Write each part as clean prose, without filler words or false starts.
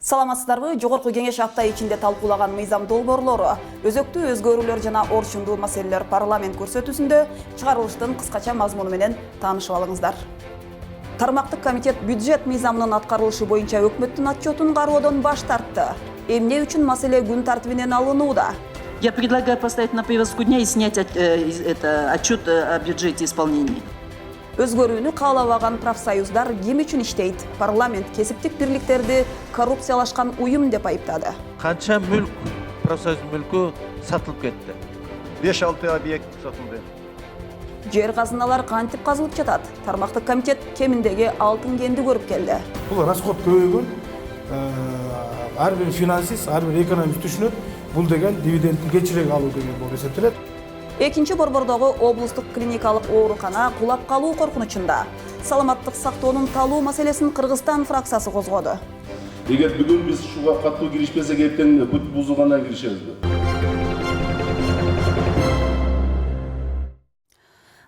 Саламатсыздарбы? Жогорку кеңеш апта ичинде талкуулаган мыйзам долбоорлору, өзөктүү өзгөрүүлөр жана орчундуу маселелер парламент көрсөтүүсүндө чыгарылыштын кыскача мазмуну менен таанышып алыңыздар. Тармактык комитет бюджет мыйзамынын аткарылышы боюнча өкмөттүн отчетун кароодон баш тартты. Эмне үчүн маселе күн тартибинен алынууда? Я предлагаю поставить на повестку дня и снять отчет о бюджете исполнения. Өзгөрүүнү каалабаган профсоюздар ким үчүн иштейт? Парламент кесиптик бирликтерди коррупциялашкан уюм деп айыптады. Канча мүлк, профсоюз мүлкү сатылып кетти? 5-6 объект сатылды. Жер казыналар кантип казылып жатат? Тармактык комитет кеминдеги алтын кенди көрүп келди. Бул расход көбөйгөн, ар бир финансист, ар бир экономист түшүнөт, бул деген дивидендти кечирээк алуу деген болуп эсептелет. Экинчи Борбордогу облустук клиникалык оорукана кулап калуу коркунучунда. Саламаттык сактоонун талуу маселесин Кыргызстан фракциясы козгоду. Эгер бүгүн биз шуга катуу киришпесек, эртең бүт бузулгандан киришебиз.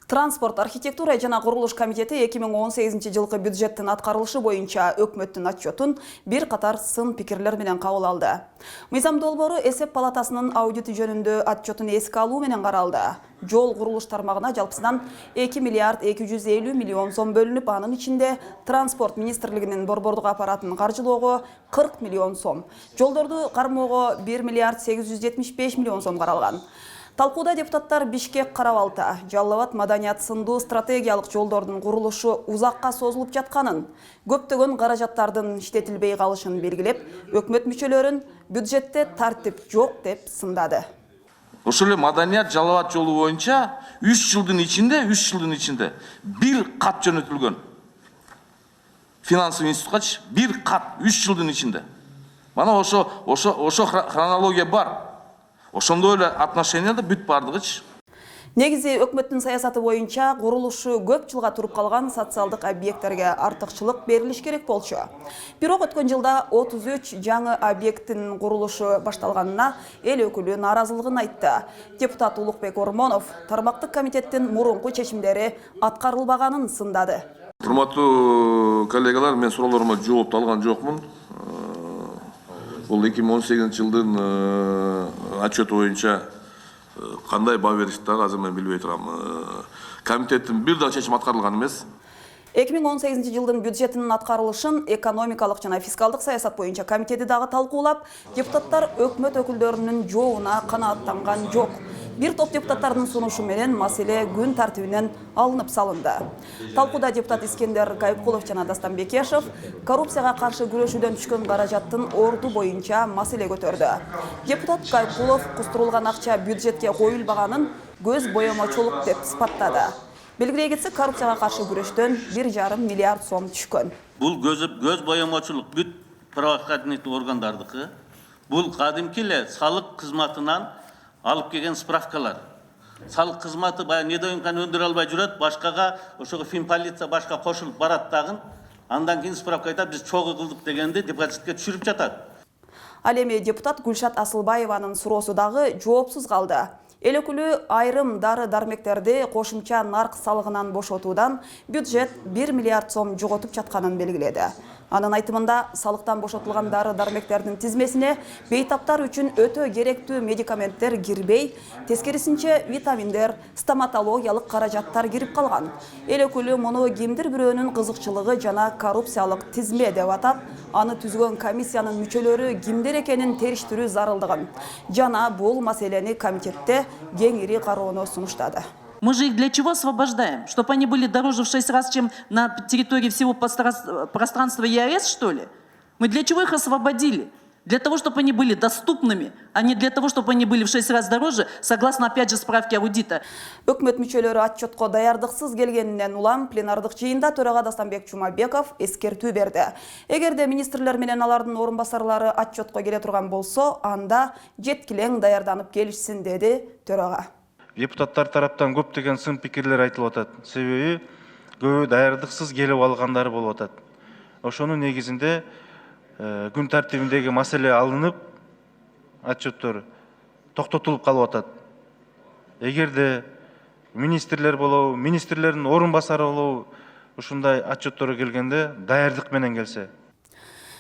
Транспорт, архитектура жана курулуш комитети 2018 жылкы бюджеттин аткарылышы боюнча өкмөттүн отчетун бир катар сын пикирлер менен кабыл алды. Мыйзам долбоору эсеп палатасынын аудити жөнүндө отчетун эске алуу менен каралды. Жол курулуш тармагына жалпысынан 2 миллиард 250 миллион сом бөлүнүп, анын ичинде транспорт министрлигинин борбордук аппаратын каржылоого 40 миллион сом, жолдорду кармоого 1 миллиард 875 миллион сом каралган. Талкууда депутаттар Бишкек, Карабалта, Жалал Абад, Маданият сындуу стратегиялык жолдордун курулушу узакка созулуп жатканын, көптөгөн каражаттардын иштетилбей калышын белгилеп, өкмөт мүчөлөрүн бюджетте тартип жок деп сындады. Ошол эле Маданият Жалал Абад жолу боюнча 3 жылдын ичинде бир кат жөнөтүлгөн. Финансовый институткачы бир кат 3 жылдын ичинде. Мана ошо хронология бар. Ошондой эле отношенияда бүт бардыгычы. Негизи өкмөттүн саясаты боюнча курулушу көп жылга туруп калган социалдык объекттерге артыкчылык берилиш керек болчу. Бирок өткөн жылда 33 жаңы объекттин курулушу башталганына эл өкүлү нааразылыгын айтты. Депутат Улукбек Ормонов тармактык комитеттин мурунку чечимдери аткарылбаганын сындады. Урматтуу коллегалар, мен суроолорума жооп алган жокмун. Бул 2018 жылдын отчету боюнча кандай баа бериштер азыр мен билбей турам. Комитеттин бир да чечим аткарылган эмес. 2018 жылдын бюджетинин аткарылышын экономикалык жана фискалдык саясат боюнча комитети дагы талкуулап, депутаттар өкмөт өкүлдөрүнүн жообуна канааттанган жок. Бир топ депутаттардын сунушу менен маселе күн тартибинен алынып салынды. Талкууда депутат Искендер Кайыпкулов жана Дастан Бекешев коррупцияга каршы күрөшүүдөн түшкөн каражаттын орду боюнча маселе көтөрдү. Депутат Кайыпкулов кустурулган акча бюджетке коюлбаганын көз боемочулук деп сыпаттады. Белгилей кетсек, коррупцияга каршы күрөштөн 1,5 миллиард сом түшкөн. Бул көз боемочулук бүт правоохранительный органдардыкы. Бул кадимки эле салык кызматынан алып келген справкалар. Салык кызматы баягы недоимканы өндүрө албай жүрөт, башкага ошого финполиция башка кошулуп барат дагы. Андан кийин справка айтат, биз чогуу кылдык дегенди депозитке түшүрүп жатат. Ал эми депутат Гүлшат Асылбаеванын суроосу дагы жоопсуз калды. Эл өкүлү айрым дары-дармектерди кошумча нарк салыгынан бошотуудан бюджет 1 миллиард сом жоготуп жатканын белгиледи. Анын айтымында салыктан бошотулган дары-дармектердин тизмесине бейтаптар үчүн өтө керектүү медикаменттер кирбей, тескерисинче витаминдер, стоматологиялык каражаттар кирип калган. Эл өкүлү муну кимдир бирөөнүн кызыкчылыгы жана коррупциялык тизме деп атап, аны түзгөн комиссиянын мүчөлөрү кимдер экенин териштирүү зарылдыгын жана бул маселени комитетте кеңири кароону сунуштады. Мы же их для чего освобождаем? Чтобы они были дороже в 6 раз, чем на территории всего пространства ЕАЭС, что ли? Мы для чего их освободили? Для того, чтобы они были доступными, а не для того, чтобы они были в 6 раз дороже, согласно, опять же, справке аудита. Өкмөт мүчөлөрү отчетко даярдыксыз келгенинен улам пленардык жыйында төрага Дастанбек Чумабеков эскертүү берди. Эгерде министрлер менен алардын орун басарлары отчетко келе турган болсо, анда жеткилең даярданып келишсин, деди төрага. Депутаттар тараптан көптөгөн сын пикирлер айтылып атат. Себеби көбү даярдыксыз келип алгандары болуп атат. Ошонун негизинде күн тартибиндеги маселе алынып, отчеттор токтотулуп калып атат. Эгерде министрлер болобу, министрлердин орун басары болобу ушундай отчеттору келгенде даярдык менен келсе,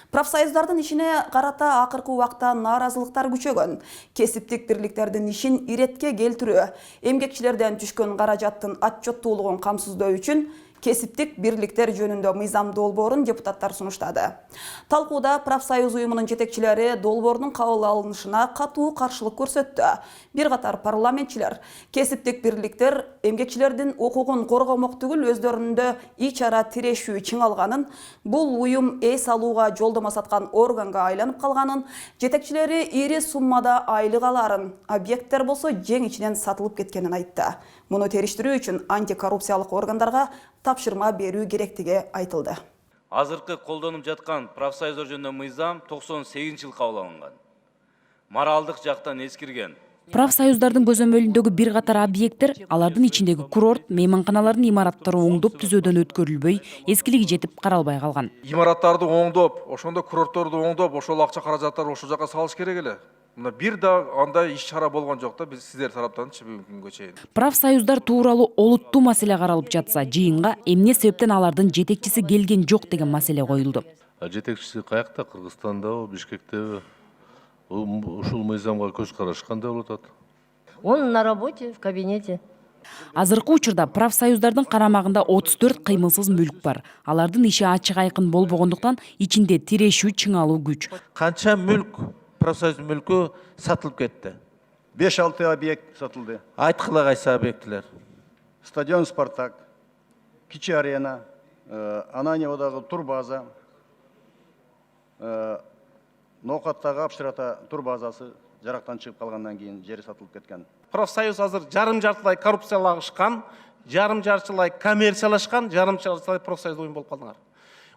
Профсоюздардын ишине карата акыркы убакта нааразылыктар күчөгөн. Кесиптик бирликтердин ишин иретке келтирүү, эмгекчилерден түшкөн каражаттын отчеттуулугун камсыздоо үчүн кесиптик бирликтер жөнүндө мыйзам долбоорун депутаттар сунуштады. Талкууда профсоюз уюмунун жетекчилери долбоордун кабыл алынышына катуу каршылык көрсөттү. Бир катар парламентчилер кесиптик бирликтер эмгекчилердин укугун коргомок түгүл өздөрүндө ич ара тирешүү чыңалганын, бул уюм эс алууга жолдомо саткан органга айланып калганын, жетекчилери ири суммада айлык аларын, объекттер болсо жең ичинен сатылып кеткенин айтты. Муну териштирүү үчүн антикоррупциялык органдарга тапшырма берүү керектиги айтылды. Азыркы колдонуп жаткан профсоюздар жөнүндө мыйзам 98-жылы кабыл алынган. Моралдык жактан эскирген. Профсоюздардын көзөмөлүндөгү бир катар объекттер, алардын ичиндеги курорт, мейманканалардын имараттары оңдоп түзөөдөн өткөрүлбөй, эскилиги жетип каралбай калган. Имараттарды оңдоп, ошондо курортторду оңдоп, ошол акча каражаттарды ошол жака салыш керек эле. Мына бир да андай иш чара болгон жок да, биз сиздер тараптанчы бүгүнкүнгө чейин. Профсоюздар тууралуу олуттуу маселе каралып жатса, жыйынга эмне себептен алардын жетекчиси келген жок деген маселе коюлду. Жетекчиси каякта, Кыргызстандабы, Бишкектеби? Ушул мыйзамга көз караш кандай болуп атат? Он на работе, в кабинете. Азыркы учурда профсоюздардын карамагында 34 кыймылсыз мүлк бар. Алардын иши ачык айкын болбогондуктан ичинде тирешүү чыңалуу күч. Канча мүлк, профсоюз мүлкү сатылып кетти? 5-6 объект сатылды. Айткыла кайсы объектилер? Стадион «Спартак», Кичи арена, Ананьеводагы турбаза, Ноокаттагы Апшырата турбазасы жарактан чыгып калгандан кийин жери сатылып кеткен. Профсоюз азыр жарым-жартылай коррупциялашкан, жарым-жартылай коммерциялашкан, жарым-жартылай профсоюз уюм болуп калдыңар.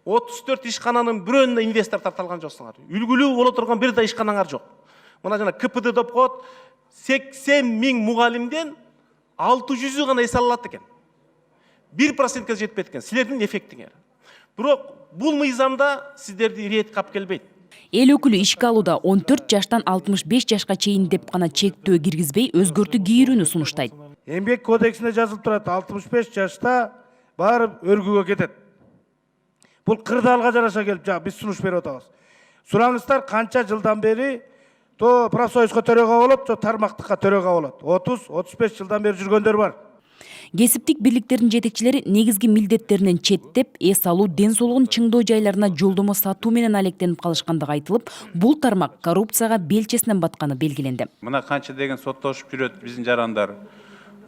34 ишкананын бирөөнүнө инвестор тартылган жоксуңар. Үлгүлүү боло турган бир да ишканаңар жок. Мына жана КПД деп коет, 80 000 мугалимден 600-ü гана эс алынат экен. 1%ге жетпейт экен силердин эффектиңер. Бирок бул мыйзамда сиздерди ирет кап келбейт. Эл өкүлү ишке алууда 14 жаштан 65 жашка чейин деп гана чектөө киргизбей өзгөртүү кийирүүнү сунуштайт. Эмгек кодексинде жазылып турат, 65 жашта барып өргүгө кетет. Бул кырдаалга жараша келип, биз сунуш берип атабыз. Сураңыздар канча жылдан бери то профсоюзга төрөгө болот, то тармактыкка төрөгө болот. 30-35 жылдан бери жүргөндөр бар. Кесиптик бирликтердин жетекчилери негизги милдеттеринен четтеп, эс алуу, ден соолугун чыңдоо жайларына жолдомо сатуу менен алектенип калышкандыгы айтылып, бул тармак коррупцияга белчесинен батканы белгиленди. Мына канча деген соттошуп жүрөт биздин жарандар.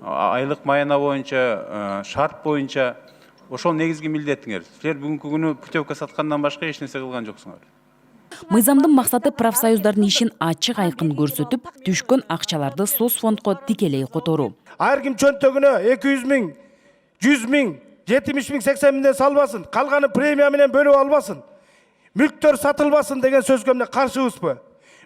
Айлык майына боюнча, шарт боюнча ошол негизги милдетиңер. Силер бүгүнкү күнү путевка саткандан башка эч нерсе кылган жоксуңар. Мыйзамдын максаты профсоюздардын ишин ачык айкын көрсөтүп, түшкөн акчаларды соцфондко тикелей которуу. Ар ким чөнтөгүнө 200 000, 100 000, 70 000, 80 000 салбасын, калганы премия менен бөлүп албасын, мүлктөр сатылбасын деген сөзгө эмне каршыбызбы?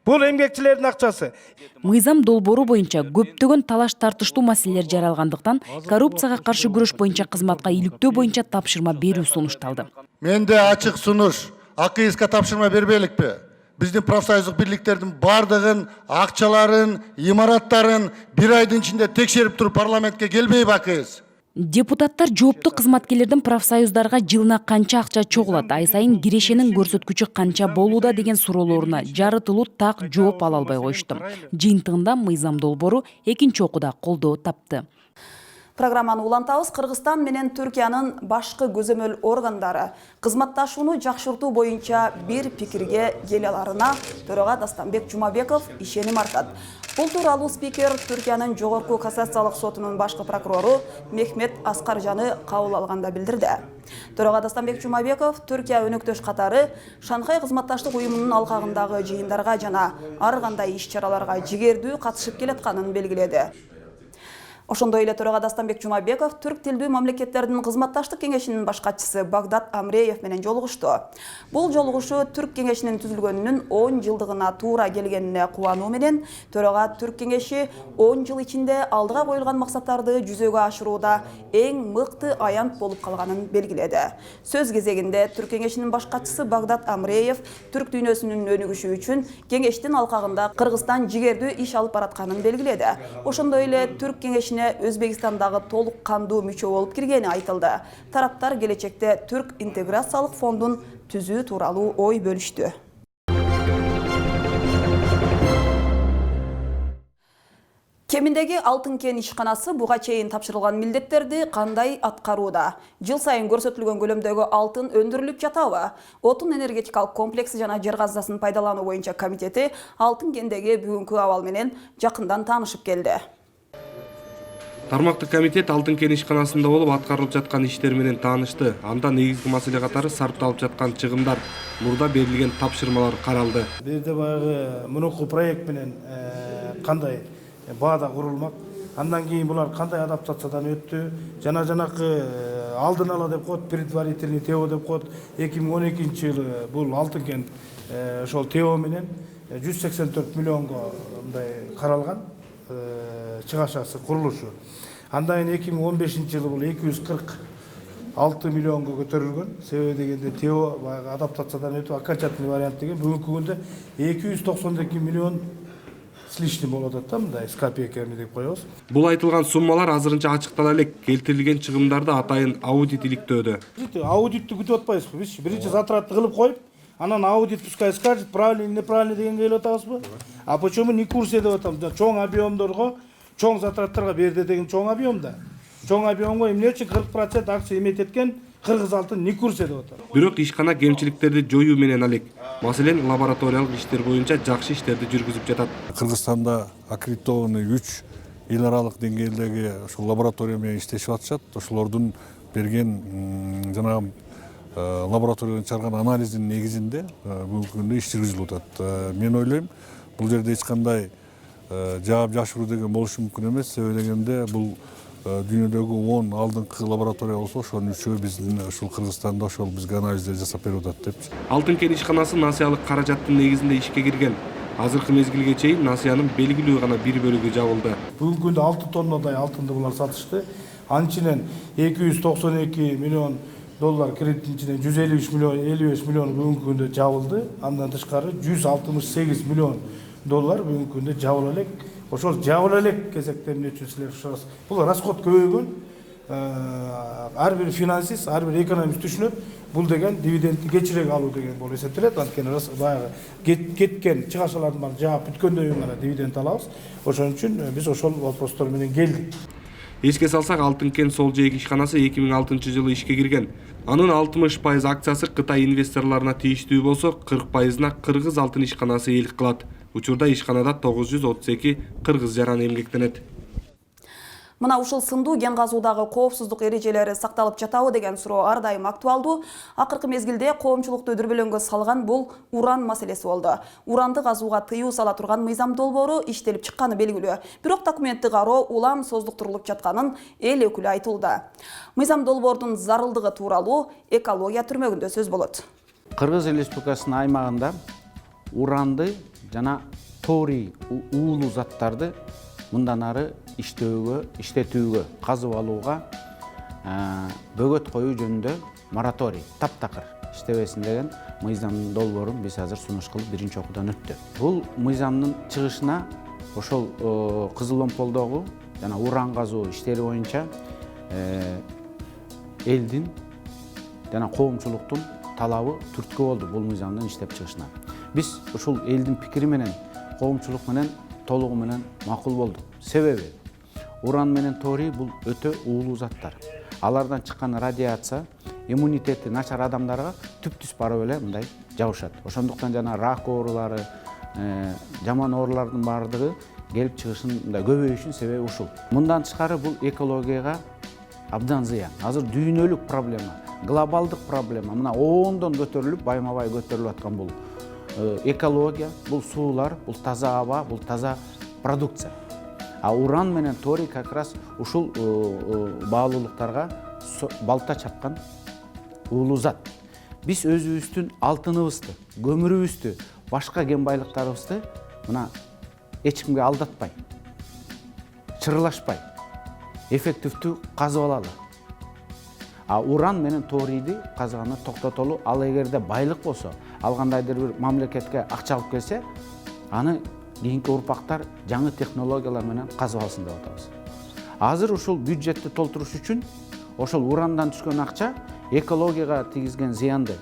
Бул эмгекчилердин акчасы. Мыйзам долбоору боюнча көптөгөн талаш тартыштуу маселелер жаралгандыктан коррупцияга каршы күрөш боюнча кызматка иликтөө боюнча тапшырма берүү сунушталды. Менде ачык сунуш. АКСК тапшырма бербейликпи? Биздин профсоюздук бирликтердин бардыгын, акчаларын, имараттарын бир айдын ичинде текшерип туруп парламентке келбейби АКС? Депутаттар жооптуу кызматкерлердин профсоюздарга жылына канча акча чогулат, ай сайын кирешенин көрсөткүчү канча болууда деген суроолоруна жарытылуу так жооп ала албай коюшту. Жыйынтыгында мыйзам долбоору экинчи окууда колдоо тапты. Программаны улантабыз. Кыргызстан менен Түркиянын башкы көзөмөл органдары кызматташууну жакшыртуу боюнча бир пикирге келе аларына төрага Дастанбек Жумабеков ишеним артат. Бул тууралуу спикер Түркиянын жогорку кассациялык сотунун башкы прокурору Мехмет Аскаржаны кабыл алганда билдирди. Төрага Дастанбек Жумабеков Түркия өнөктөш катары Шанхай кызматташтык уюмунун алкагындагы жыйындарга жана ар кандай иш-чараларга жигердүү катышып келатканын белгиледи. Ошондой эле төрага Дастанбек Жумабеков түрк тилдүү мамлекеттердин кызматташтык кеңешинин башкачысы Багдат Амреев менен жолугушту. Бул жолугушуу түрк кеңешинин түзүлгөнүнүн 10 жылдыгына туура келгенине кубануу менен төрага түрк кеңеши 10 жыл ичинде алдыга коюлган максаттарды жүзөгө ашырууда эң мыкты аянт болуп калганын белгиледи. Сөз кезегинде түрк кеңешинин башкачысы Багдат Амреев түрк дүйнөсүнүн өнүгүшү үчүн кеңештин алкагында Кыргызстан жигердүү иш алып баратканын белгиледи. Ошондой эле түрк кеңешинин ишине Өзбекстандагы толук кандуу мүчө болуп киргени айтылды. Тараптар келечекте Түрк интеграциялык фондун түзүү тууралуу ой бөлүштү. Кеминдеги Алтын кен ишканасы буга чейин тапшырылган милдеттерди кандай аткарууда? Жыл сайын көрсөтүлгөн көлөмдөгү алтын өндүрүлүп жатабы? Отун энергетикалык комплекси жана жер казасын пайдалануу боюнча комитети алтын кендеги бүгүнкү абал менен жакындан таанышып келди. Тармактык комитет алтын кен ишканасында болуп аткарылып жаткан иштер менен таанышты. Анда негизги маселе катары сарпталып жаткан чыгымдар, мурда берилген тапшырмалар каралды. Бул жерде баягы мурунку проект менен кандай баада курулмак, андан кийин булар кандай адаптациядан өттү, жанакы алдын ала деп коет, предварительный ТО деп коет. 2012-жылы бул алтын кен ошол ТО менен 184 миллионго мындай каралган чыгашасы курулушу. Андан кийин 2015-жылы бул 246 миллионго көтөрүлгөн. Себеби дегенде ТО баягы адаптациядан өтүп окончательный вариант деген бүгүнкү күндө 292 миллион с лишним болуп атат да, мындай с копейками деп коебуз. Бул айтылган суммалар азырынча ачыктала элек. Келтирилген чыгымдарды атайын аудит иликтөөдө. Аудитти күтүп атпайбызбы? Биз биринчи затратты кылып коюп, анан аудит пускай скажет, правильно, неправильно дегенге келип атабызбы? А почему не курсе деп атам? Чоң объемдорго, чоң затраттарга берди деген чоң объемда. Чоң объемго эмне үчүн 40% акция эмет эткен кыргыз алтын не курсе деп атам. Бирок ишкана кемчиликтерди жоюу менен алек. Маселен, лабораториялык иштер боюнча жакшы иштерди жүргүзүп жатат. Кыргызстанда аккредитованный 3 эл аралык деңгээлдеги ошол лаборатория менен иштешип атышат. Ошолордун берген жанагы лабораториядан чыгарган анализдин негизинде бүгүнкү күндө иш жүргүзүлүп атат. Мен ойлойм, бул жерде эч кандай жаап жашыруу деген болушу мүмкүн эмес. Себеби дегенде бул дүйнөдөгү 10 алдыңкы лаборатория болсо, ошонун 3-өө биздин ушул Кыргызстанда ошол бизге анализдер жасап берип атат депчи. Алтын кен ишканасы насыялык каражаттын негизинде ишке кирген. Азыркы мезгилге чейин насыянын белгилүү гана бир бөлүгү жабылды. Бүгүнкү күндө 6 тоннадай алтынды булар сатышты. Анчинен 292 миллион доллар кредиттин ичинен 153 миллион 55 миллион бүгүнкү күндө жабылды. Андан тышкары 168 миллион доллар бүгүнкү күндө жабыла элек. Ошол жабыла элек кезекте эмне үчүн силер ушурасыз? Бул расход көбөйгөн. Ар бир финансист, ар бир экономист түшүнөт. Бул деген дивидендти кечирээк алуу деген болуп эсептелет. Анткени баягы кеткен чыгашалардын баарын жаап бүткөндөн кийин гана дивиденд алабыз. Ошон үчүн биз ошол вопростор менен келдик. Эске салсак, алтын кен сол жээк ишканасы 2006-жылы ишке кирген. Анын 60% акциясы Кытай инвесторлоруна тийиштүү болсо, 40%-на Кыргыз алтын ишканасы ээлик кылат. Учурда ишканада 932 кыргыз жаран эмгектенет. Мына ушул сындуу кен казуудагы коопсуздук эрежелери сакталып жатабы деген суроо ар дайым актуалдуу. Акыркы мезгилде коомчулукту дүрбөлөңгө салган бул уран маселеси болду. Уранды казууга тыюу сала турган мыйзам долбоору иштелип чыкканы белгилүү. Бирок документти кароо улам создуктурулуп жатканын эл өкүлү айтууда. Мыйзам долбоордун зарылдыгы тууралуу экология түрмөгүндө сөз болот. Кыргыз Республикасынын аймагында уранды жана торий уулуу заттарды мындан ары иштетүүгө, казып алууга бөгөт коюу жөнүндө мораторий таптакыр иштебесин деген мыйзам долбоорун биз азыр сунуш кылып биринчи окуудан өттү. Бул мыйзамдын чыгышына ошол Кызыл Омполдогу жана уран казуу иштери боюнча элдин жана коомчулуктун талабы түрткү болду бул мыйзамдын иштеп чыгышына. Биз ушул элдин пикири менен, коомчулук менен толугу менен макул болдук. Себеби уран менен торий бул өтө уулуу заттар. Алардан чыккан радиация иммунитети начар адамдарга түп-түз барып эле мындай жабышат. Ошондуктан жана рак оорулары, жаман оорулардын баардыгы келип чыгышын мындай көбөйүшүнүн себеби ушул. Мындан тышкары бул экологияга абдан зыян. Азыр дүйнөлүк проблема, глобалдык проблема. Мына оондон көтөрүлүп, байма-бай көтөрүлүп аткан бул экология, бул суулар, бул таза аба, бул таза продукция. А уран менен торий как раз ушул баалуулуктарга балта чапкан уулуу зат. Биз өзүбүздүн алтыныбызды, көмүрүбүздү, башка кен байлыктарыбызды мына эч кимге алдатпай, чырылашпай, эффективдүү казып алалы. А уран менен торийди казганы токтотолу. Ал эгерде байлык болсо, ал кандайдыр бир мамлекетке акча алып келсе, аны кийинки урпактар жаңы технологиялар менен казып алсын деп атабыз. Азыр ушул бюджетти толтуруш үчүн ошол урандан түшкөн акча экологияга тийгизген зыянды,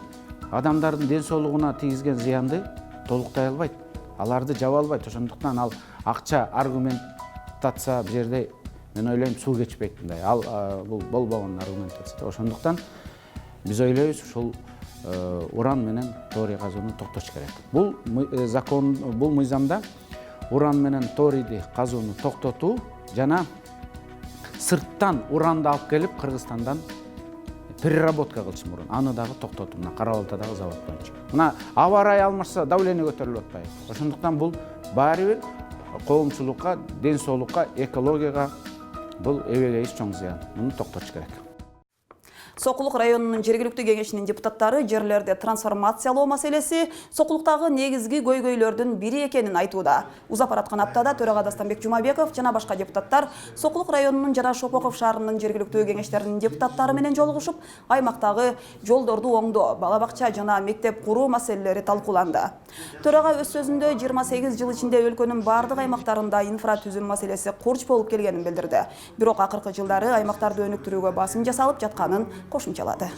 адамдардын ден соолугуна тийгизген зыянды толуктай албайт. Аларды жаба албайт. Ошондуктан ал акча аргументация бул жерде мен ойлойм суу кечпейт мындай. Ал бул болбогон аргументация. Ошондуктан биз ойлойбуз ушул уран менен торий казууну токтотуш керек. Бул закон, бул мыйзамда уран менен торийди казууну токтотуу жана сырттан уранды алып келип Кыргызстандан переработка кылчу мурун. Аны дагы токтотуу, мына Кара Балтадагы завод боюнча. Мына аба ырайы алмашса давление көтөрүлүп атпайбы? Ошондуктан бул баары бир коомчулукка, ден соолукка, экологияга бул эбегейиз чоң зыян. Муну токтотуш керек. Сокулук районунун жергиликтүү кеңешинин депутаттары жерлерди трансформациялоо маселеси Сокулуктагы негизги көйгөйлөрдүн бири экенин айтууда. Узап бараткан аптада төрага Дастамбек Жумабеков жана башка депутаттар Сокулук районунун жана Шопоков шаарынын жергиликтүү кеңештеринин депутаттары менен жолугушуп, аймактагы жолдорду оңдоо, бала бакча жана мектеп куруу маселелери талкууланды. Төрага өз сөзүндө 28 жыл ичинде өлкөнүн бардык аймактарында инфратүзүм маселеси курч болуп келгенин билдирди. Бирок акыркы жылдары аймактарды өнүктүрүүгө басым жасалып жатканын кошумчалады.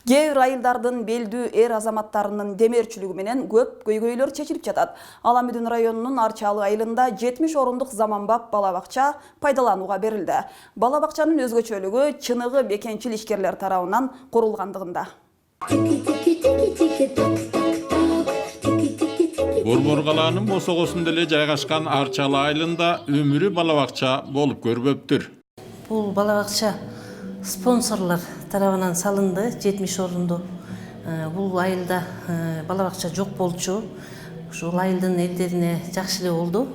Кээ бир айылдардын белдүү эр азаматтарынын демерчилиги менен көп көйгөйлөр чечилип жатат. Аламүдүн районунун Арчалы айылында 70 орундук заманбап бала бакча пайдаланууга берилди. Бала бакчанын өзгөчөлүгү чыныгы бекенчил ишкерлер тарабынан курулгандыгында. Борбор калаанын босогосунда эле жайгашкан Арчалы айылында өмүрү бала бакча болуп көрбөптүр. Бул бала бакча спонсорлар тарабынан салынды, 70 орунду. Бул айылда бала бакча жок болчу. Ушул айылдын элдерине жакшы эле болду.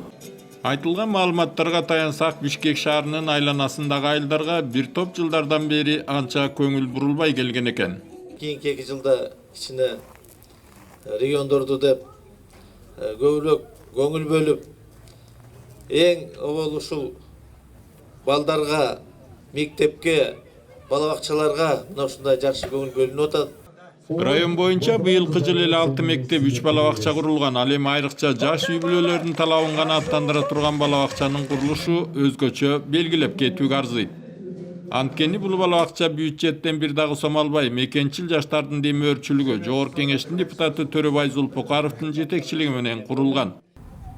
Айтылган маалыматтарга таянсак, Бишкек шаарынын айланасындагы айылдарга бир топ жылдардан бери анча көңүл бурулбай келген экен. Кийинки 2 жылда ичине региондорду деп көбүрөөк көңүл бөлүп, эң обол ушул балдарга, мектепке, бала бакчаларга мына ушундай жакшы көңүл бөлүнүп атат. Район боюнча быйылкы жылы эле 6 мектеп, 3 бала бакча курулган. Ал эми айрыкча жаш үй бүлөлөрдүн талабын гана аттандыра турган бала бакчанын курулушу өзгөчө белгилеп кетүүгө арзыйт. Анткени бул бала бакча бюджеттен бир дагы сом албай, мекенчил жаштардын демөөрчүлүгү Жогорку Кеңештин депутаты Төрөбай Зулпукаровдун жетекчилиги менен курулган.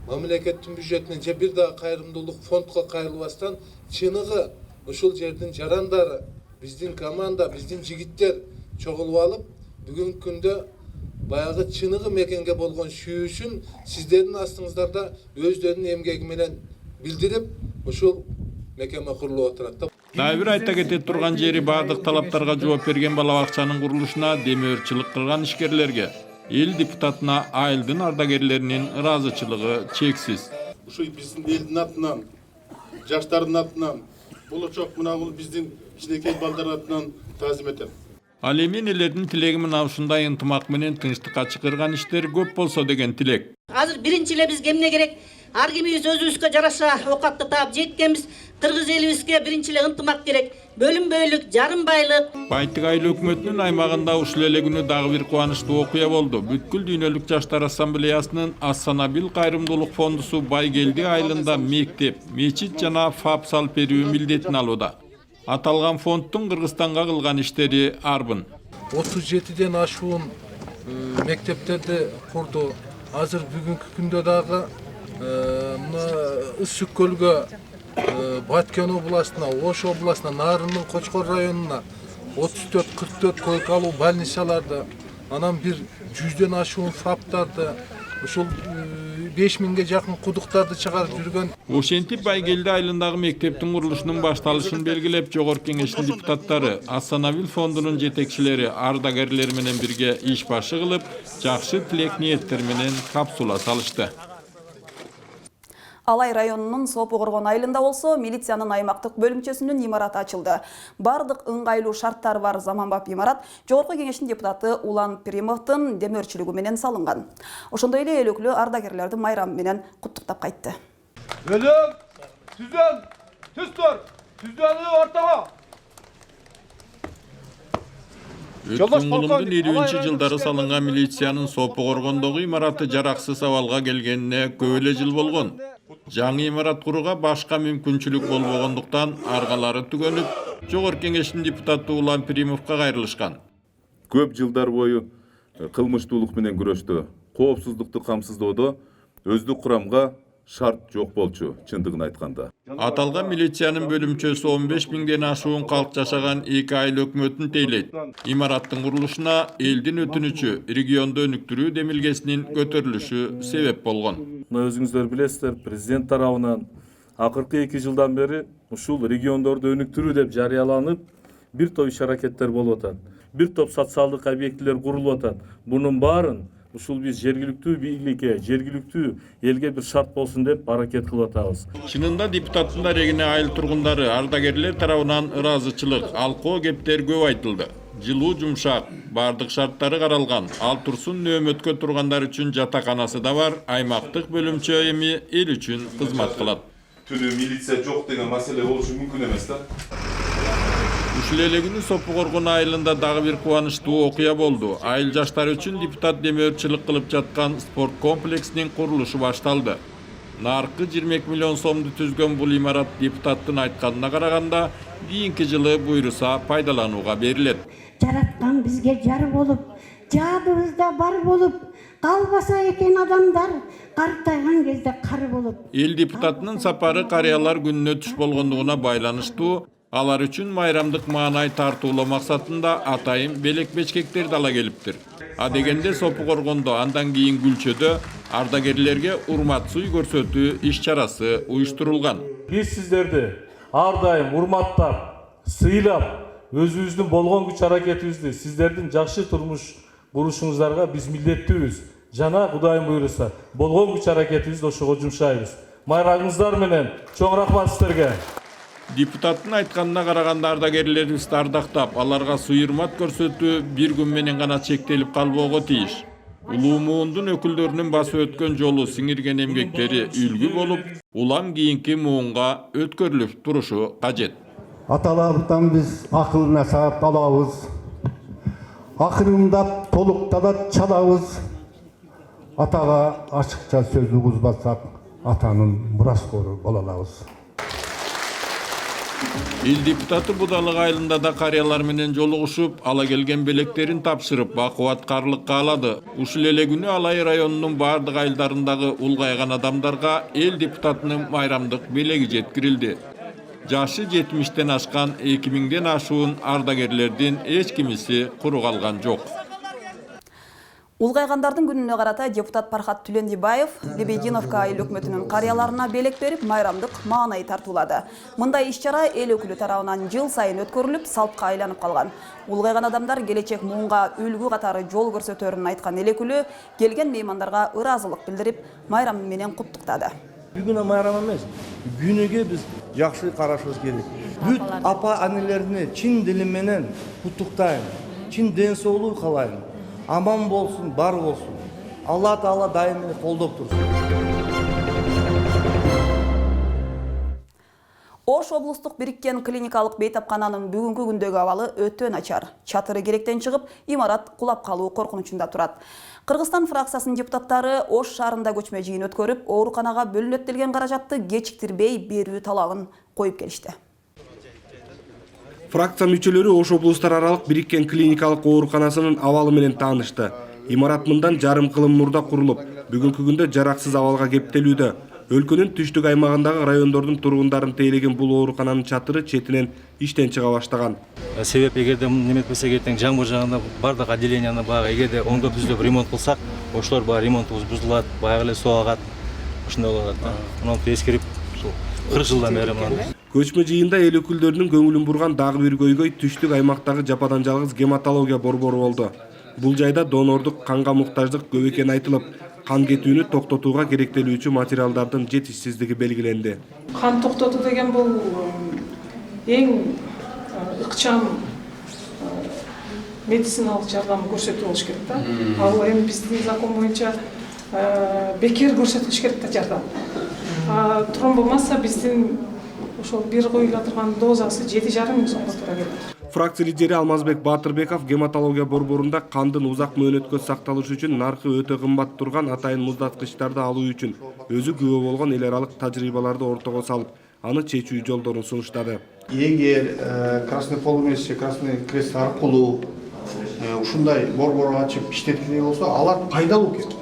Мамлекеттин бюджетинен же бир дагы кайрымдуулук фондко кайрылбастан чыныгы ушул жердин жарандары, биздин команда, биздин жигиттер чогулуп алып, бүгүнкү күндө баягы чыныгы мекенге болгон сүйүүсүн сиздердин астыңыздарда өздөрүнүн эмгеги менен билдирип, ушул мекеме курулуп отурат. Дагы бир айта кете турган жери бардык талаптарга жооп берген бала бакчанын курулушуна демөөрчүлүк кылган ишкерлерге эл депутатына айылдын ардагерлеринин ыраазычылыгы чексиз. Ушул биздин элдин атынан, жаштардын атынан, болочок мына бул биздин кичинекей балдар атынан таазим этем. Ал эми элердин тилеги мына ушундай ынтымак менен тынчтыкка чакырган иштер көп болсо деген тилек. Азыр биринчи эле бизге эмне керек? Ар кимибиз өзүбүзгө жараша оокатты таап жеткенбиз. Кыргыз элибизге биринчи эле ынтымак керек. Бөлүнбөйлүк, жарымбайлык. Байтык айыл өкмөтүнүн аймагында ушул эле күнү дагы бир кубанычтуу окуя болду. Бүткүл дүйнөлүк жаштар ассамблеясынын Ас-Санабил кайрымдуулук фондусу Байгелди айылында мектеп, мечит жана ФАП салып берүү милдетин алууда. Аталган фонддун Кыргызстанга кылган иштери арбын. 37ден ашуун мектептерди курду. Азыр бүгүнкү күндө дагы мына Ысык көлгө, Баткен областына, Ош областына, Нарындын Кочкор районуна 34-44 койкалуу больницаларды, анан бир 100ден ашуун ФАПтарды, ушул 5000ге жакын кудуктарды чыгарып жүргөн. Ошентип Байгелди айылындагы мектептин курулушунун башталышын белгилеп, Жогорку Кеңештин депутаттары, Ас-Санабил фондунун жетекчилери, ардагерлер менен бирге иш башы кылып, жакшы тилек ниеттер менен капсула салышты. Алай районунун Сопу Коргон айылында болсо, милициянын аймактык бөлүмчөсүнүн имараты ачылды. Бардык ыңгайлуу шарттар бар заманбап имарат Жогорку Кеңештин депутаты Улан Примовдун демөөрчүлүгү менен салынган. Ошондой эле өлөклүү ардагерлерди майрамы менен куттуктап кайтты. Бөлүм, түзөн, түстөр, түздөнү ортого. Өткөн кылымдын 20 жылдары салынган милициянын Сопу Коргондогу имараты жараксыз абалга келгенине көп эле жыл болгон. Жаңы имарат курууга башка мүмкүнчүлүк болбогондуктан аргалары түгөнүп, Жогорку Кеңештин депутаты Улан Пиримовго кайрылышкан. Көп жылдар бою кылмыштуулук менен күрөштө, коопсуздукту камсыздоодо өздүк курамга шарт жок болчу, чындыгын айтканда. Аталган милициянын бөлүмчөсү 15 миңден ашуун калк жашаган 2 айыл өкмөтүн тейлейт. Имараттын курулушуна элдин өтүнүчү регионду өнүктүрүү демилгесинин көтөрүлүшү себеп болгон. Өзүңүздөр билесиздер, президент тарабынан акыркы 2 жылдан бери ушул региондорду өнүктүрүү деп жарыяланып, бир топ иш-аракеттер болуп атат. Бир топ социалдык объектилер курулуп атат. Бунун баарын ушул биз жергиликтүү бийликке, жергиликтүү элге бир шарт болсун деп аракет кылып атабыз. Чынында депутаттын дарегине айыл тургундары, ардагерлер тарабынан ыраазычылык, алкоо кептер көп айтылды. Жылуу жумшак, бардык шарттары каралган. Ал турсун нөөмөткө тургандар үчүн жатаканасы да бар, аймактык бөлүмчө эми эл үчүн кызмат кылат. Түнү милиция жок деген маселе болушу мүмкүн эмес да. Ушул эле күнү Сопу Коргон айылында дагы бир кубанычтуу окуя болду. Айыл жаштары үчүн депутат демөөрчүлүк кылып жаткан спорт комплексинин курулушу башталды. Наркы 22 миллион сомду түзгөн бул имарат депутаттын айтканына караганда кийинки жылы буйруса пайдаланууга берилет. Жараткан бизге жар болуп, жадыбызда бар болуп, калбаса экен адамдар, картайган кезде кар болуп. Эл депутатынын сапары карыялар күнүнө түш болгондугуна байланыштуу. Алар үчүн майрамдык маанай тартуулоо максатында атайын белек-бечкектерди ала келиптир. А дегенде Сопу Коргондо андан кийин Күлчөдө ардагерлерге урмат суй көрсөтүү иш-чарасы уюштурулган. Биз сиздерди ар дайым урматтап, сыйлап, өзүбүздүн болгон күч аракетибизди сиздердин жакшы турмуш курушуңуздарга биз милдеттүүбүз. Жана Кудайым буйруса, болгон күч аракетибизди ошого жумшайбыз. Майрамыңыздар менен чоң рахмат сиздерге. Депутаттын айтканына караганда ардагерлерибизди ардактап, аларга суйурмат көрсөтүү бир күн менен гана чектелип калбоого тийиш. Улуу муундун өкүлдөрүнүн басып өткөн жолу, сиңирген эмгектери үлгү болуп, улам кийинки муунга өткөрүлүп турушу кажет. Аталарыбыздан биз акыл насаат алабыз. Акырындап толуктада чалабыз. Атага ачыкча сөз угузбасак, атанын мураскору боло алабыз. Эл депутаты Будалык айылында да карыялар менен жолугушуп, ала келген белектерин тапшырып, бакубаткарлыкка алады. Ушул эле күнү Алай районунун бардык айылдарындагы улгайган адамдарга эл депутатынын майрамдык белеги жеткирилди. Жашы 70-тен ашкан 2000ден ашуун ардагерлердин эч кимиси куру калган жок. Улгайгандардын күнүнө карата депутат Пархат Түлендибаев Лебединовка айыл өкмөтүнүн карыяларына белек берип, майрамдык маанай тартуулады. Мындай иш-чара эл өкүлү тарабынан жыл сайын өткөрүлүп, салтка айланып калган. Улгайган адамдар келечек муунга үлгү катары жол көрсөтөрүн айткан эл өкүлү келген меймандарга ыраазылык билдирип, майрам менен куттуктады. Бүгүн майрам эмес, күнүгө биз жакшы карашыбыз керек. Бүт апа анелерини чын дилим менен куттуктайм. Чын ден соолук каалайм. Аман болsun, бар болsun. Allah Taala daim колдоп турsun. Ош облустук бириккен клиникалык бейтапкананын бүгүнкү күндөгү абалы өтө начар. Чатыры керектен чыгып, имарат кулап калуу коркунучунда турат. Кыргызстан фракциясынын депутаттары Ош шаарында көчмө жыйын өткөрүп, ооруканага бөлүнөт делген каражатты кечиктирбей берүү талабын коюп келишти. Фракция мүчөлөрү Ош облустар аралык бириккен клиникалык ооруканасынын абалы менен таанышты. Имарат мындан жарым кылым мурда курулуп, бүгүнкү күндө жараксыз абалга кептелүүдө. Өлкөнүн түштүк аймагындагы райондордун тургундарын тейлеген бул оорукананын чатыры четинен иштен чыга баштаган. Себеп эгерде неметпесе ертең жаңбыр жааганда бардык отделенияны баягы эгерде оңдоп түзөп ремонт кылсак, ошолор баягы ремонтубуз бузулат, баягы эле суу агат. Ошондой болот да. Муну эскерип, ушул 40 жылдан бери мына. Көчмө жыйында эл өкүлдөрүнүн көңүлүн бурган дагы бир көйгөй түштүк аймактагы жападан жалгыз гематология борбору болду. Бул жайда донордук канга муктаждык көп экени айтылып, кан кетүүнү токтотууга керектелүүчү материалдардын жетишсиздиги белгиленди. Кан токтотуу деген бул эң ыкчам медициналык жардам көрсөтүү болуш керек да. Ал эми биздин закон боюнча бекер көрсөтүлүш керек да жардам. Тромбомаса биздин ошол бир коюла турган дозасы 7,5 миң сомго туура келет. Фракция лидери Алмазбек Батырбеков гематология борборунда кандын узак мөөнөткө сакталышы үчүн наркы өтө кымбат турган атайын муздаткычтарды алуу үчүн өзү күбө болгон эл аралык тажрыйбаларды ортого салып, аны чечүү жолдорун сунуштады. Эгер Красный полумесяц же Красный крест аркылуу ушундай борбор ачып иштеткенде болсо, алар пайдалуу экен.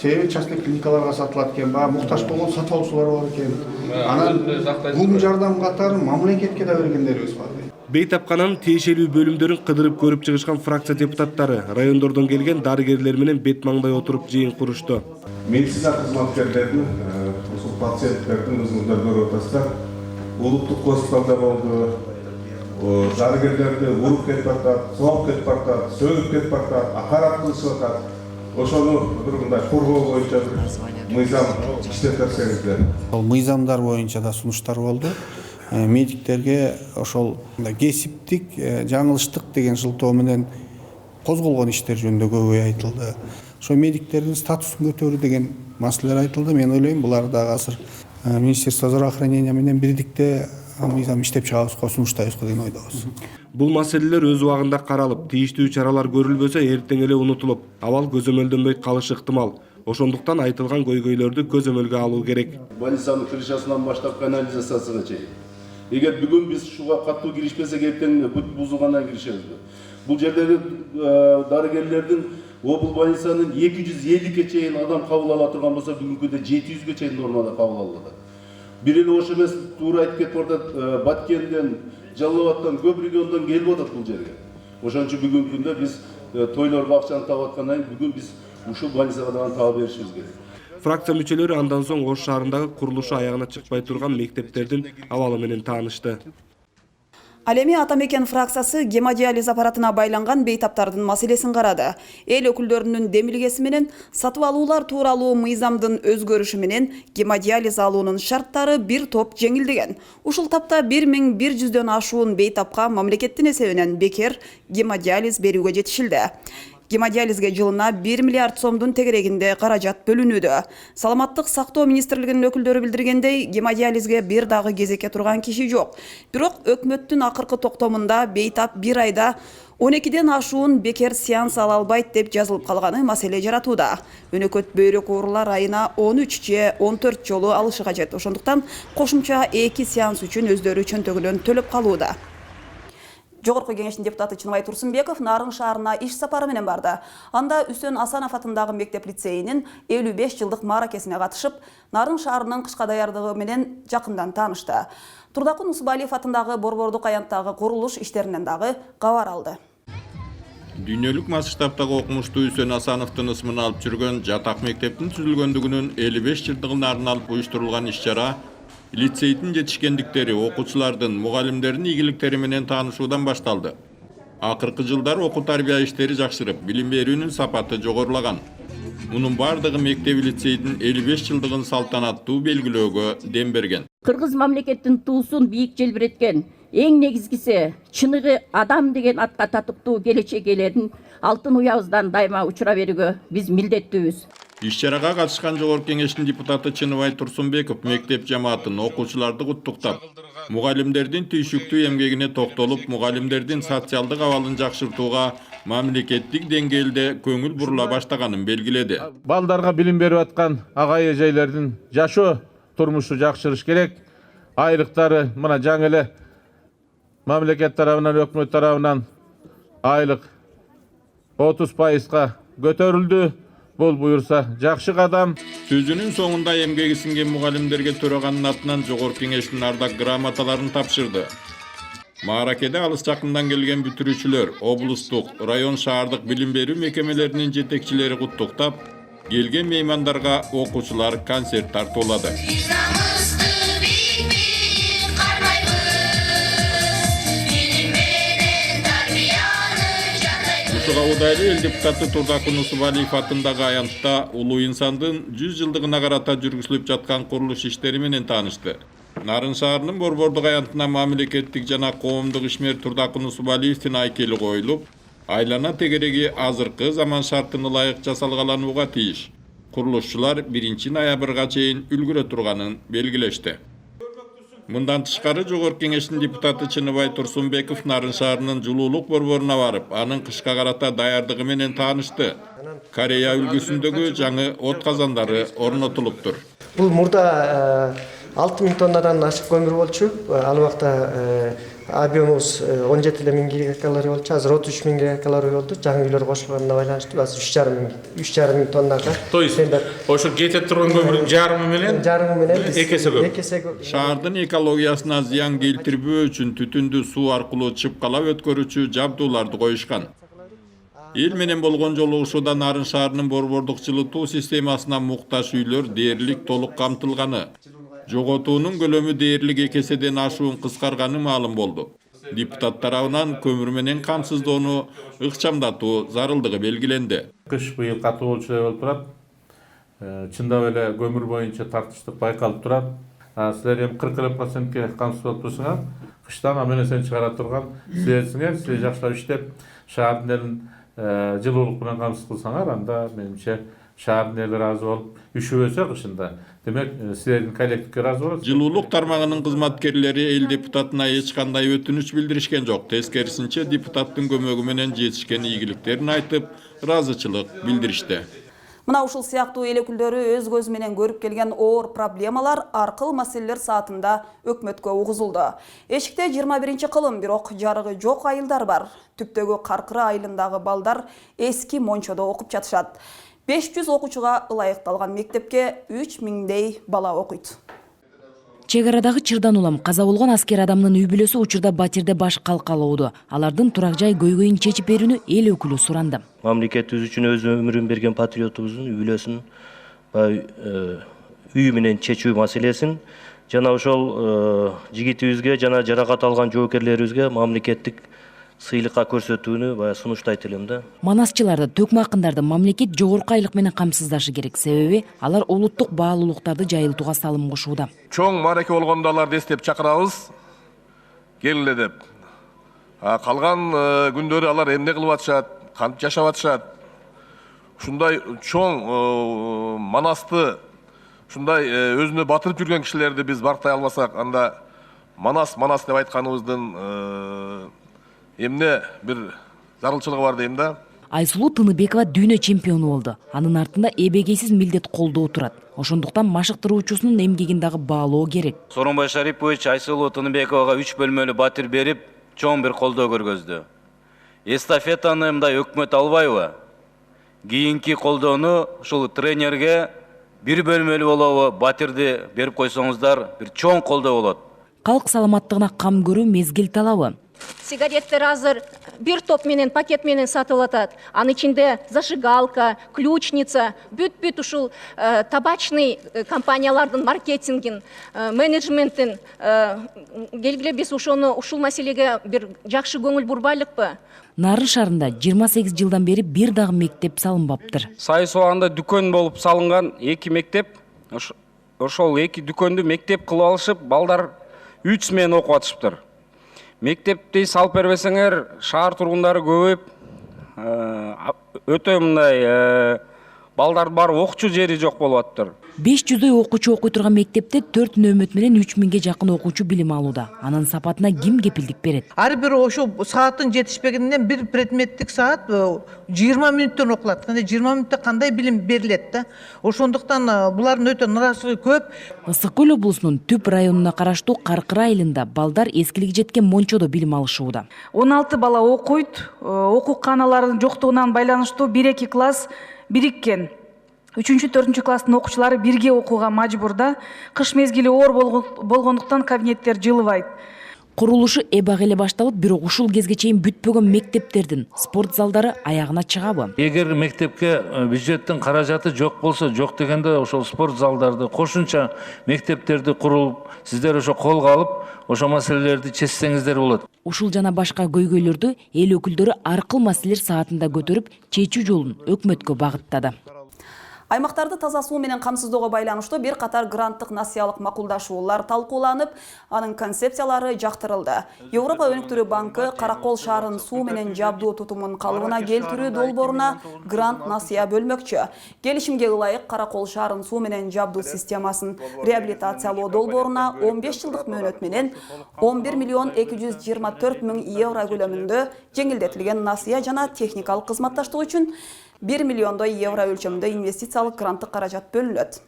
Себеби частный клиникаларга сатылат экен, баягы муктаж болгон сатып алуучулар бар экен. Анан бул жардам катары мамлекетке да бергендерибиз бар. Бейтапкананын тиешелүү бөлүмдөрүн кыдырып көрүп чыгышкан фракция депутаттары райондордон келген дарыгерлер менен бет маңдай отуруп жыйын курушту. Медицина кызматкерлеринин, пациенттердин өзүңүздөр көрүп атасыздар. Улуттук госпиталда болду. Дарыгерлерди уруп кетип атат, соолуп кетип атат, сөгүп кетип атат, акарат кылышып атат. Ошону бир мындай коргоо боюнча мыйзам иштеп берсеңиздер. Ал мыйзамдар боюнча да сунуштар болду. Медиктерге ошол кесиптик жаңылыштык деген жылтоо менен козголгон иштер жөнүндө көп айтылды. Ошо медиктердин статусун көтөрүү деген маселелер айтылды. Мен ойлойм, булар дагы азыр Министерство здравоохранения менен бирдикте мыйзам иштеп чыгабызга, сунуштайбызга деген ойдобуз. Бул маселелер өз убагында каралып, тийиштүү чаралар көрүлбөсө эртең эле унутулуп, абал көзөмөлдөнбөй калышы ыктымал. Ошондуктан айтылган көйгөйлөрдү көзөмөлгө алуу керек. Больницанын крышасынан баштап канализациясына чейин. Эгер бүгүн биз шуга катуу киришпесек, эртең бүт бузулгандан киришебизби? Бул жердеги дарыгерлердин обул больницанын 250ге чейин адам кабыл ала турган болсо, бүгүнкү күндө 700ге чейин нормада кабыл алынат. Бир эле ошо эмес, туура айтып кетип атат, Баткенден, Жалал Абадтан, көп региондон келип атат бул жерге. Ошон үчүн бүгүнкү күндө биз тойлорго акчаны таап аткандан кийин бүгүн биз ушул больницага дагы таап беришибиз керек. Фракция мүчөлөрү андан соң Ош шаарындагы курулушу аягына чыкпай турган мектептердин абалы менен таанышты. Ал эми Атамекен фракциясы гемодиализ аппаратына байланган бейтаптардын маселесин карады. Эл өкүлдөрүнүн демилгеси менен сатып алуулар тууралуу мыйзамдын өзгөрүшү менен гемодиализ алуунун шарттары бир топ жеңилдеген. Ушул тапта 1100дөн ашуун бейтапка мамлекеттин эсебинен бекер гемодиализ берүүгө жетишилди. Гемодиализге жылына 1 миллиард сомдун тегерегинде каражат бөлүнүүдө. Саламаттык сактоо министрлигинин өкүлдөрү билдиргендей, гемодиализге бир дагы кезекке турган киши жок. Бирок өкмөттүн акыркы токтомунда бейтап 1 айда 12ден ашуун бекер сеанс ала албайт деп жазылып калганы маселе жаратууда. Өнөкөт бөйрөк оорулар айына 13 же 14 жолу алышы кажет. Ошондуктан кошумча 2 сеанс үчүн өздөрү чөнтөгүнөн төлөп калууда. Жогорку кеңештин депутаты Чыныбай Турсунбеков Нарын шаарына иш сапары менен барды. Анда Үсөн Асанов атындагы мектеп лицейинин 55 жылдык мааракесине катышып, Нарын шаарынын кышка даярдыгы менен жакындан таанышты. Турдакун Усубалиев атындагы борбордук аянттагы курулуш иштеринен дагы кабар алды. Дүйнөлүк масштабтагы окумуштуу Үсөн Асановдун ысмын алып жүргөн жатак мектептин түзүлгөндүгүнүн 55 жылдыгына арналып уюштурулган иш-чара лицейдин жетишкендиктери, окуучулардын, мугалимдердин ийгиликтери менен таанышуудан башталды. Акыркы жылдары окуу тарбия иштери жакшырып, билим берүүнүн сапаты жогорулаган. Мунун бардыгы мектеп лицейдин 55 жылдыгын салтанаттуу белгилөөгө дем берген. Кыргыз мамлекеттин туусун бийик желбиреткен, эң негизгиси чыныгы адам деген атка татыктуу келечек ээлерин алтын уябыздан дайыма учура берүүгө биз милдеттүүбүз. Иш-чарага катышкан Жогорку кеңештин депутаты Чыныбай Турсунбеков мектеп жамаатын, окуучуларды куттуктап, мугалимдердин түйшүктүү эмгегине токтолуп, мугалимдердин социалдык абалын жакшыртууга мамлекеттик деңгээлде көңүл бурула баштаганын белгиледи. Балдарга билим берип аткан агай эжейлердин жашоо турмушу жакшырыш керек. Айлыктары мына жаңы эле мамлекет тарабынан, өкмөт тарабынан айлык 30%га көтөрүлдү. Бул буюрса жакшы кадам. Сөзүнүн соңунда эмгеги сиңген мугалимдерге төраганын атынан Жогорку кеңештин ардак грамоталарын тапшырды. Мааракеде алыс жакындан келген бүтүрүүчүлөр, облустук, район шаардык билим берүү мекемелеринин жетекчилери куттуктап, келген меймандарга окуучулар концерт тартуулады. Ушуга эл депутаты Турдакун Усубалиев атындагы аянтта улуу инсандын 100 жылдыгына карата жүргүзүлүп жаткан курулуш иштери менен таанышты. Нарын шаарынын борбордук аянтына мамлекеттик жана коомдук ишмер Турдакун Усубалиевдин айкели коюлуп, айлана тегереги азыркы заман шартына ылайык жасалгаланууга тийиш. Курулушчулар 1 ноябрга чейин үлгүрө турганын белгилешти. Мындан тышкары Жогорку Кеңештин депутаты Чыныбай Турсунбеков Нарын шаарынын жылуулук борборуна барып, анын кышка карата даярдыгы менен таанышты. Корея үлгүсүндөгү жаңы от казандары орнотулуптур. Бул мурда 6000 тоннадан ашык көмүр болчу. Ал убакта объемубуз 17.000 гигакалорий болчу. Азыр 33.000 гигакалорий болду. Жаңы үйлөр кошулганына байланыштуу азыр 3.500 тоннага. То есть ошо кетип турган көмүрдүн жарымы менен экесе көп. Шаардын экологиясына зыян келтирбөө үчүн түтүндү суу аркылуу чыпкалап өткөрүүчү жабдууларды коюшкан. Эл менен болгон жолугушууда Нарын шаарынын борбордук жылытуу системасына муктаж үйлөр дээрлик толук камтылганы. Жоготуунун көлөмү дээрлик экеседен ашуун кыскарганы маалым болду. Депутат тарабынан көмүр менен камсыздоону ыкчамдатуу зарылдыгы белгиленди. Кыш быйыл катуу болчудай болуп турат. Чындап эле көмүр боюнча тартыштык байкалып турат. Силер эми 40% камсыз болуп турсуңар. Кыштан амелесен чыгара турган силерсиңер, силер жакшылап иштеп, шаардын элин жылуулук менен камсыз кылсаңар, анда менимче шаардын эли ыраазы болуп, үшүбөсө кышында. Демек, силердин коллективге ыраазы болот. Жылуулук тармагынын кызматкерлери эл депутатына эч кандай өтүнүч билдиришкен жок. Тескерисинче депутаттын көмөгү менен жетишкен ийгиликтерин айтып, ыраазычылык билдиришти. Мына ушул сыяктуу эл өкүлдөрү өз көзү менен көрүп келген оор проблемалар аркыл маселелер саатында өкмөткө угузулду. Эшикте 21 кылым, бирок жарыгы жок айылдар бар. Түптөгү Каркыра айылындагы балдар эски мончодо окуп жатышат. 500 окуучуга ылайыкталган мектепке 3000дей бала окуйт. Чек арадагы чырдан улам каза болгон аскер адамдын үй бүлөсү учурда батирде баш калкалоодо. Алардын турак жай көйгөйүн чечип берүүнү эл өкүлү суранды. Мамлекетибиз үчүн өз өмүрүн берген патриотубуздун үй бүлөсүн үйү менен чечүү маселесин жана ошол жигитибизге жана жаракат алган жоокерлерибизге мамлекеттик сыйлыкка көрсөтүүнү сунуштайт элем да. Манасчыларды, төкмакындарды мамлекет жогорку айлык менен камсыздашы керек. Себеби алар улуттук баалуулуктарды жайылтууга салым кошууда. Чоң маареке болгондо аларды эстеп чакырабыз. Келгиле деп. Калган күндөрү алар эмне кылып атышат, кантип жашап атышат. Ушундай чоң манасты, ушундай өзүнө батырып жүргөн кишилерди биз барктай алмасак, анда манас деп айтканыбыздын эмне бир зарылчылыгы бар дейм да. Айсулуу Тыныбекова дүйнө чемпиону болду. Анын артында эбегейсиз милдет колдоо турат. Ошондуктан машыктыруучусунун эмгегин дагы баалоо керек. Сооронбай Шарипович Айсулуу Тыныбековага 3 бөлмөлүү батир берип, чоң бир колдоо көргөздү. Эстафетаны мындай өкмөт албайбы? Кийинки колдоону ушул тренерге 1 бөлмөлүү болобу батирди берип койсоңуздар, бир чоң колдоо болот. Калк саламаттыгына кам көрүү мезгил талабы. Сигареттер азыр бир топ менен пакет менен сатылып атат. Анын ичинде зажигалка, ключница, бүт ушул табачный компаниялардын маркетингин, менеджментин келгиле биз ушул маселеге бир жакшы көңүл бурбайлыкпы? Нарын шаарында 28 жылдан бери бир дагы мектеп салынбаптыр. Сайсоанда дүкөн болуп салынган 2 мектеп, ошол 2 дүкөндү мектеп кылып алышып, балдар 3 смена окуп атышыптыр. Мектепти салып бербесеңер, шаар тургундары көбөйүп, өтө мындай балдар бар окуучу жери жок болуп атыптыр. 500дөй окуучу окуй турган мектепте 4 нөөмөт менен 3000ге жакын окуучу билим алууда. Анын сапатына ким кепилдик берет? Ар бир ошо сааттын жетишпегинден бир предметтик саат 20 мүнөттөн окулат. Кандай 20 мүнөттө кандай билим берилет да? Ошондуктан булардын өтө ыраазычылыгы көп. Ысык көл облусунун Түп районуна караштуу Каркыра айылында балдар эскилиги жеткен мончодо билим алышууда. 16 бала окуйт. Окууканалардын жоктугунан байланыштуу 1-2 класс бириккен. 3-4 класстын окуучулары бирге окууга мажбурда. Кыш мезгили оор болгондуктан кабинеттер жылыбайт. Курулушу эбак эле башталып, бирок ушул кезге чейин бүтпөгөн мектептердин спорт залдары аягына чыгабы? Эгер мектепке бюджеттин каражаты жок болсо, жок дегенде ошол спорт залдарды, кошумча мектептерди куруп, сиздер ошо колго алып, ошо маселелерди чечсеңиздер болот. Ушул жана башка көйгөйлөрдү эл өкүлдөрү аркыл маселелер саатында көтөрүп, чечүү жолун өкмөткө багыттады. Аймактарды таза суу менен камсыздоого байланыштуу бир катар гранттык насыялык макулдашуулар талкууланып, анын концепциялары жактырылды. Европа өнүктүрүү банкы Каракол шаарын суу менен жабдуу тутумун калыбына келтирүү долбооруна грант насыя бөлмөкчү. Келишимге ылайык Каракол шаарын суу менен жабдуу системасын реабилитациялоо долбооруна 15 жылдык мөөнөт менен 11 миллион 224 миң евро көлөмүндө жеңилдетилген насыя жана техникалык кызматташтык үчүн 1 миллиондой евро өлчөмүндө инвестициялык гранттык каражат бөлүнөт.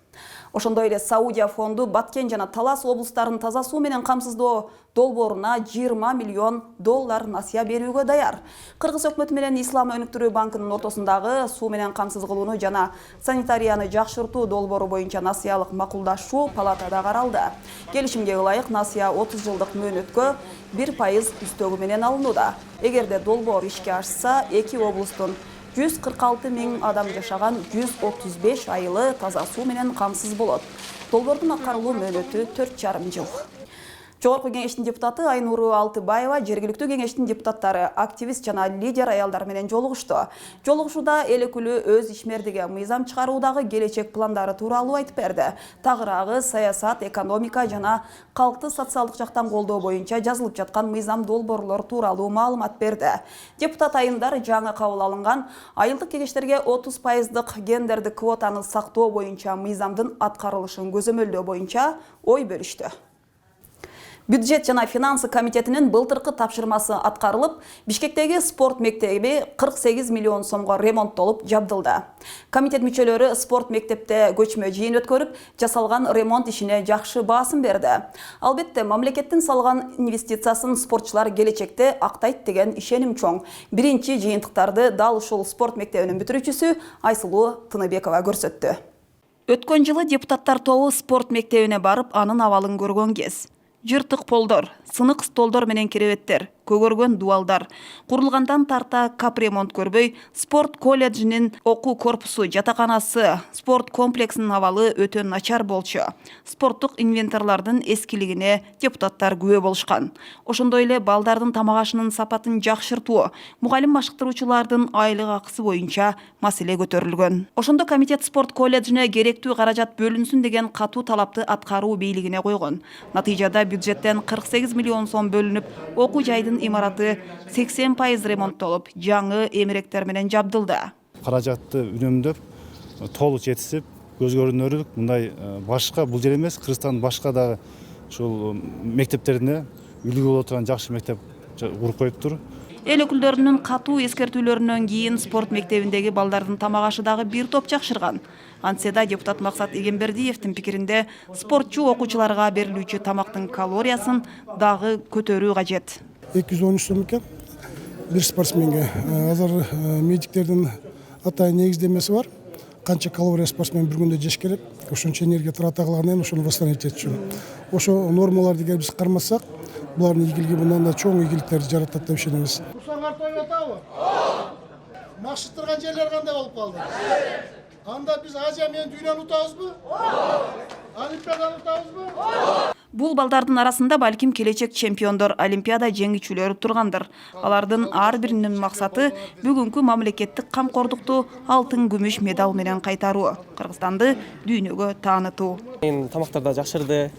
Ошондой эле Саудия фонду Баткен жана Талас облустарын таза суу менен камсыздоо долбооруна 20 миллион доллар насыя берүүгө даяр. Кыргыз өкмөтү менен Ислам өнүктүрүү банкынын ортосундагы суу менен камсыз кылууну жана санитарияны жакшыртуу долбоору боюнча насыялык макулдашуу палатада каралды. Келишимге ылайык насыя 30 жылдык мөөнөткө 1% үстөгү менен алынууда. Эгерде долбоор ишке ашса, эки облустун 146 миң адам жашаган 135 айылы таза суу менен камсыз болот. Долбоордун аткарылуу мөөнөтү 4,5 жыл. Жогорку кеңештин депутаты Айнуру Алтыбаева жергиликтүү кеңештин депутаттары, активист жана лидер аялдар менен жолугушту. Жолугушууда эл өкүлү өз ишмердиги мыйзам чыгаруудагы келечек пландары тууралуу айтып берди. Тагыраагы саясат, экономика жана калкты социалдык жактан колдоо боюнча жазылып жаткан мыйзам долбоорлор тууралуу маалымат берди. Депутат айымдар жаңы кабыл алынган айылдык кеңештерге 30%дык гендердик квотаны сактоо боюнча мыйзамдын аткарылышын көзөмөлдөө боюнча ой бөлүштү. Бюджет жана финансы комитетинин былтыркы тапшырмасы аткарылып, Бишкектеги спорт мектеби 48 миллион сомго ремонттолуп жабдылды. Комитет мүчөлөрү спорт мектепте көчмө жыйын өткөрүп, жасалган ремонт ишине жакшы баасын берди. Албетте, мамлекеттин салган инвестициясын спортчулар келечекте актайт деген ишеним чоң. Биринчи жыйынтыктарды дал ушул спорт мектебинин бүтүрүүчүсү Айсулуу Тыныбекова көрсөттү. Өткөн жылы депутаттар тобу спорт мектебине барып, анын абалын көргөн кез. Жыртык полдор, сынык столдор менен керебеттер, көгөргөн дуалдар, курулгандан тарта капремонт көрбөй, спорт колледжинин окуу корпусу, жатаканасы, спорт комплексинин абалы өтө начар болчу. Спорттук инвентарлардын эскилигине депутаттар күбө болушкан. Ошондой эле балдардын тамак ашынын сапатын жакшыртуу, мугалим машыктыруучулардын айлык акысы боюнча маселе көтөрүлгөн. Ошондо комитет спорт колледжине керектүү каражат бөлүнсүн деген катуу талапты аткаруу бийлигине койгон. Натыйжада бюджеттен 48 миллион сом бөлүнүп, окуу жайдын имараты 80% ремонттолуп, жаңы эмеректер менен жабдылды. Каражатты үнөмдөп, толук жетишип, көз көрүнөрлүк мындай башка бул жер эмес, Кыргызстандын башка дагы ушул мектептерине үлгү боло турган жакшы мектеп куруп коюптур. Эл өкүлдөрүнүн катуу эскертүүлөрүнөн кийин спорт мектебиндеги балдардын тамак ашы дагы бир топ жакшырган. Антсе да депутат Максат Эгембердиевдин пикиринде спортчу окуучуларга берилүүчү тамактын калориясын дагы көтөрүү кажет. 213 сом экен бир спортсменге. Азыр медиктердин атайын негиздемеси бар. Канча калория спортсмен бир күндө жеш керек, ошончо энергия таратагларын ошону восстановить этиш үчүн. Ошо нормаларды эгер биз кармасак, булардын ийгилиги мындан да чоң ийгиликтерди жаратат деп ишенебиз. Кусаңар тоюп атабы? Максат турган жерлер кандай болуп калды? Анда биз Азия менен дүйнөнү утабызбы? Олимпиаданы утабызбы? Бул балдардын арасында балким келечек чемпиондор, олимпиада жеңүүчүлөрү тургандыр. Алардын ар биринин максаты бүгүнкү мамлекеттик камкордукту алтын күмүш медал менен кайтаруу, Кыргызстанды дүйнөгө таанытуу. Тамактар да жакшырды,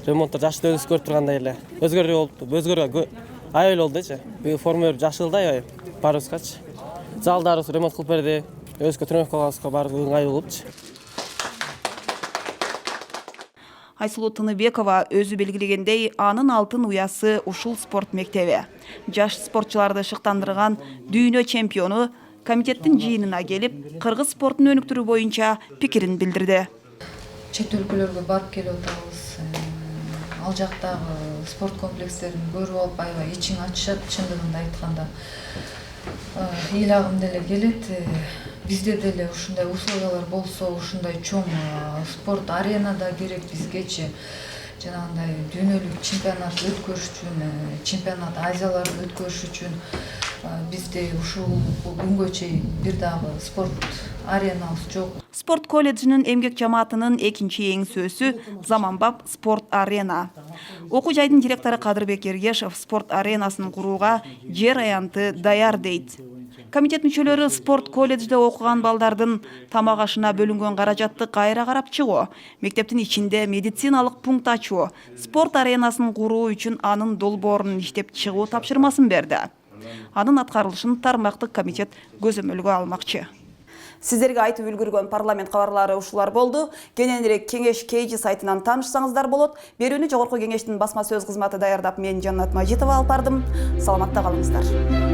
ремонттор жакшы өзгөрүп тургандай эле. Өзгөрүү болупту, өзгөрүү аябай болдучу. Формалар жакшырылды аябай барыбызгачы. Залдарыбыз ремонт кылып берди, өзгө тренировкаларыбызга баары ыңгайлуу болупту. Айсулуу Тыныбекова өзү белгилегендей, анын алтын уясы ушул спорт мектеби. Жаш спортчуларды шыктандырган дүйнө чемпиону комитеттин жыйынына келип, кыргыз спортун өнүктүрүү боюнча пикирин билдирди. Чет өлкөлөргө барып келип атабыз. Ал жактагы спорт комплекстерин көрүп алып, аябай ичиң ачышат, чындыгында айтканда. Ыйлагым деле келет. Бизде деле ушундай условиялар болсо, ушундай чоң спорт аренада керек бизгечи. Жанагындай дүйнөлүк чемпионат өткөрүш үчүн, чемпионат Азияларды өткөрүш үчүн бизде ушул күнгө чейин бир дагы спорт аренабыз жок. Спорт колледжинин эмгек жамаатынын экинчи эңсөөсү заманбап спорт арена. Окуу жайдын директору Кадырбек Ергешев спорт аренасын курууга жер аянты даяр дейт. Комитет мүчөлөрү спорт колледжде окуган балдардын тамак ашына бөлүнгөн каражатты кайра карап чыгуу, мектептин ичинде медициналык пункт ачуу, спорт аренасын куруу үчүн анын долбоорун иштеп чыгуу тапшырмасын берди. Анын аткарылышын тармактык комитет көзөмөлгө алмакчы. Сиздерге айтып үлгүргөн парламент кабарлары ушулар болду. Кененирээк кеңеш KG сайтынан таанышсаңыздар болот. Берүүнү жогорку кеңештин басма сөз кызматы даярдап, мен Жаннат Мажитова алып бардым. Саламатта калыңыздар.